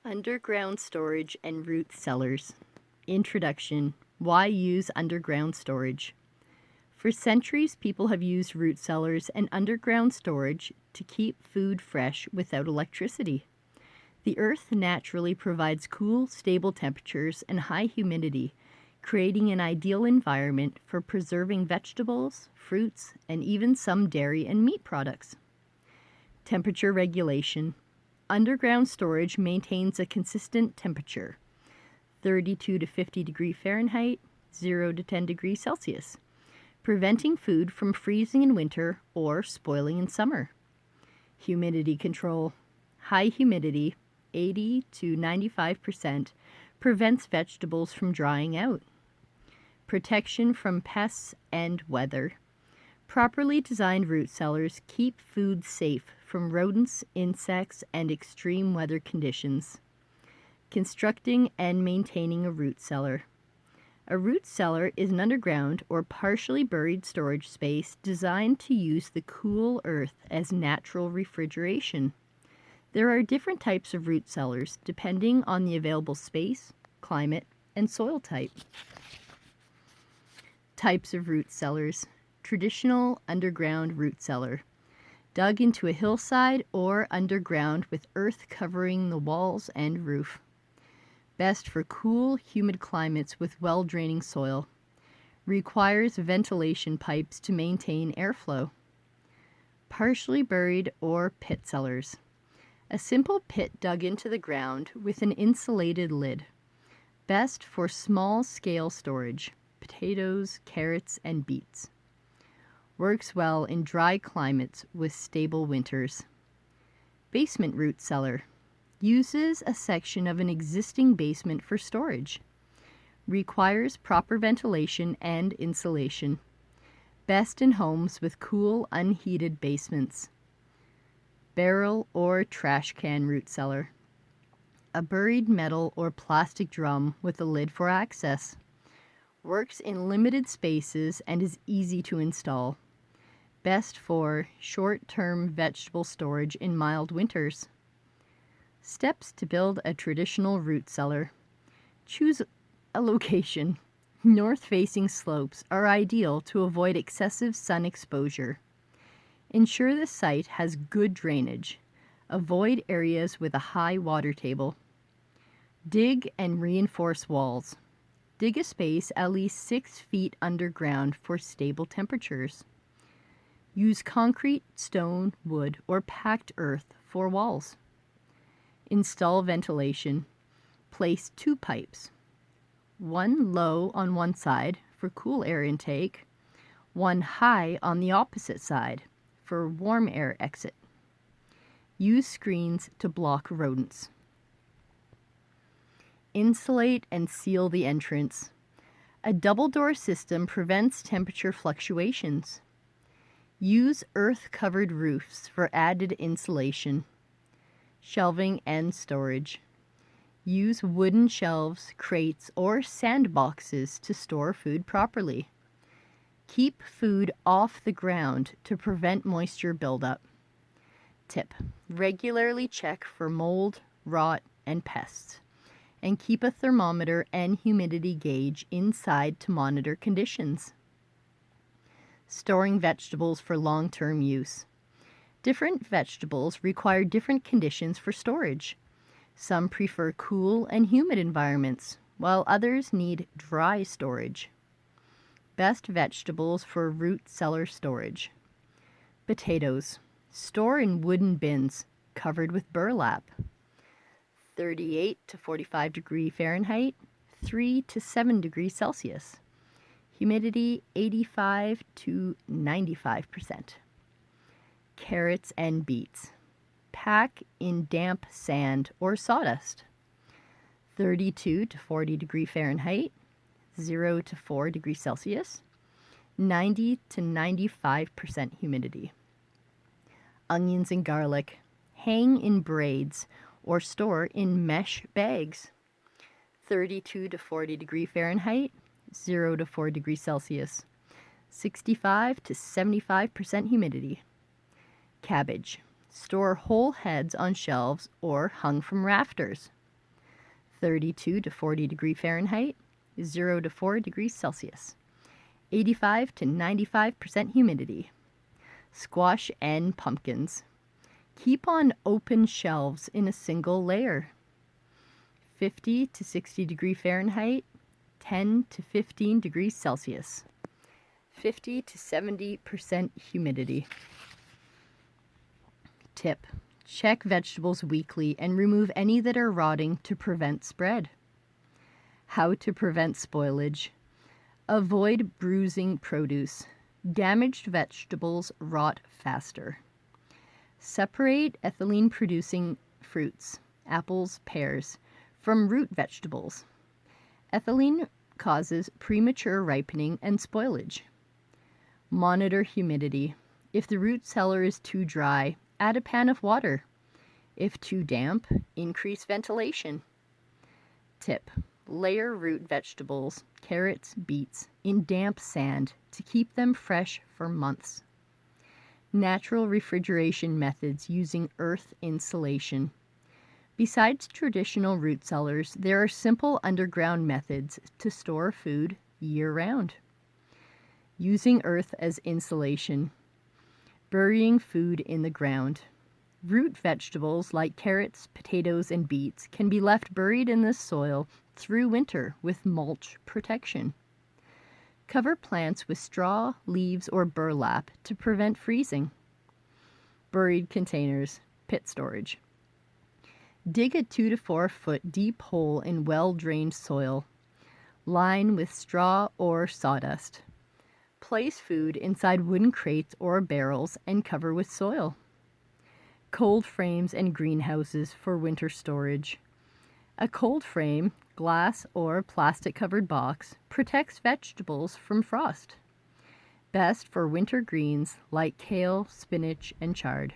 Underground storage and root cellars. Introduction. Why use underground storage? For centuries, people have used root cellars and underground storage to keep food fresh without electricity. The earth naturally provides cool, stable temperatures and high humidity, creating an ideal environment for preserving vegetables, fruits, and even some dairy and meat products. Temperature regulation. Underground storage maintains a consistent temperature, 32 to 50 degrees Fahrenheit, 0 to 10 degrees Celsius, preventing food from freezing in winter or spoiling in summer. Humidity control. High humidity, 80 to 95%, prevents vegetables from drying out. Protection from pests and weather. Properly designed root cellars keep food safe from rodents, insects, and extreme weather conditions. Constructing and maintaining a root cellar. A root cellar is an underground or partially buried storage space designed to use the cool earth as natural refrigeration. There are different types of root cellars depending on the available space, climate, and soil type. Types of root cellars. Traditional underground root cellar, dug into a hillside or underground with earth covering the walls and roof. Best for cool, humid climates with well-draining soil. Requires ventilation pipes to maintain airflow. Partially buried or pit cellars. A simple pit dug into the ground with an insulated lid. Best for small-scale storage, potatoes, carrots, and beets. Works well in dry climates with stable winters. Basement root cellar. Uses a section of an existing basement for storage. Requires proper ventilation and insulation. Best in homes with cool, unheated basements. Barrel or trash can root cellar. A buried metal or plastic drum with a lid for access. Works in limited spaces and is easy to install. Best for short-term vegetable storage in mild winters. Steps to build a traditional root cellar. Choose a location. North-facing slopes are ideal to avoid excessive sun exposure. Ensure the site has good drainage. Avoid areas with a high water table. Dig and reinforce walls. Dig a space at least 6 feet underground for stable temperatures. Use concrete, stone, wood, or packed earth for walls. Install ventilation. Place 2 pipes. One low on one side for cool air intake, one high on the opposite side for warm air exit. Use screens to block rodents. Insulate and seal the entrance. A double-door system prevents temperature fluctuations. Use earth-covered roofs for added insulation. Shelving and storage. Use wooden shelves, crates, or sandboxes to store food properly. Keep food off the ground to prevent moisture buildup. Tip: regularly check for mold, rot, and pests, and keep a thermometer and humidity gauge inside to monitor conditions. Storing vegetables for long-term use. Different vegetables require different conditions for storage. Some prefer cool and humid environments, while others need dry storage. Best vegetables for root cellar storage. Potatoes. Store in wooden bins covered with burlap. 38 to 45 degrees Fahrenheit, 3 to 7 degrees Celsius. Humidity 85 to 95%. Carrots and beets. Pack in damp sand or sawdust. 32 to 40 degrees Fahrenheit, 0 to 4 degrees Celsius. 90 to 95% humidity. Onions and garlic. Hang in braids or store in mesh bags. 32 to 40 degrees Fahrenheit, 0 to 4 degrees Celsius. 65 to 75% humidity. Cabbage. Store whole heads on shelves or hung from rafters. 32 to 40 degree Fahrenheit, 0 to 4 degrees Celsius. 85 to 95% humidity. Squash and pumpkins. Keep on open shelves in a single layer. 50 to 60 degree Fahrenheit, 10 to 15 degrees Celsius. 50 to 70% humidity. Tip: check vegetables weekly and remove any that are rotting to prevent spread. How to prevent spoilage. Avoid bruising produce. Damaged vegetables rot faster. Separate ethylene-producing fruits, apples, pears, from root vegetables. Ethylene causes premature ripening and spoilage. Monitor humidity. If the root cellar is too dry, add a pan of water. If too damp, increase ventilation. Tip: layer root vegetables, carrots, beets, in damp sand to keep them fresh for months. Natural refrigeration methods using earth insulation. Besides traditional root cellars, there are simple underground methods to store food year-round. Using earth as insulation. Burying food in the ground. Root vegetables like carrots, potatoes, and beets can be left buried in the soil through winter with mulch protection. Cover plants with straw, leaves, or burlap to prevent freezing. Buried containers, pit storage. Dig a 2 to 4 foot deep hole in well-drained soil. Line with straw or sawdust. Place food inside wooden crates or barrels and cover with soil. Cold frames and greenhouses for winter storage. A cold frame, glass or plastic-covered box, protects vegetables from frost. Best for winter greens like kale, spinach, and chard.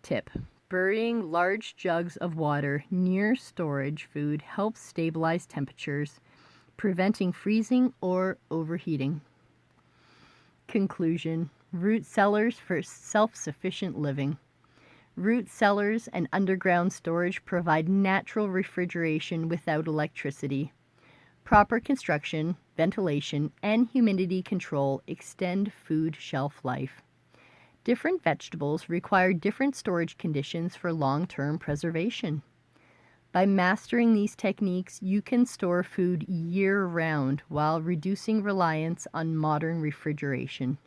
Tip: burying large jugs of water near storage food helps stabilize temperatures, preventing freezing or overheating. Conclusion: root cellars for self-sufficient living. Root cellars and underground storage provide natural refrigeration without electricity. Proper construction, ventilation, and humidity control extend food shelf life. Different vegetables require different storage conditions for long-term preservation. By mastering these techniques, you can store food year-round while reducing reliance on modern refrigeration.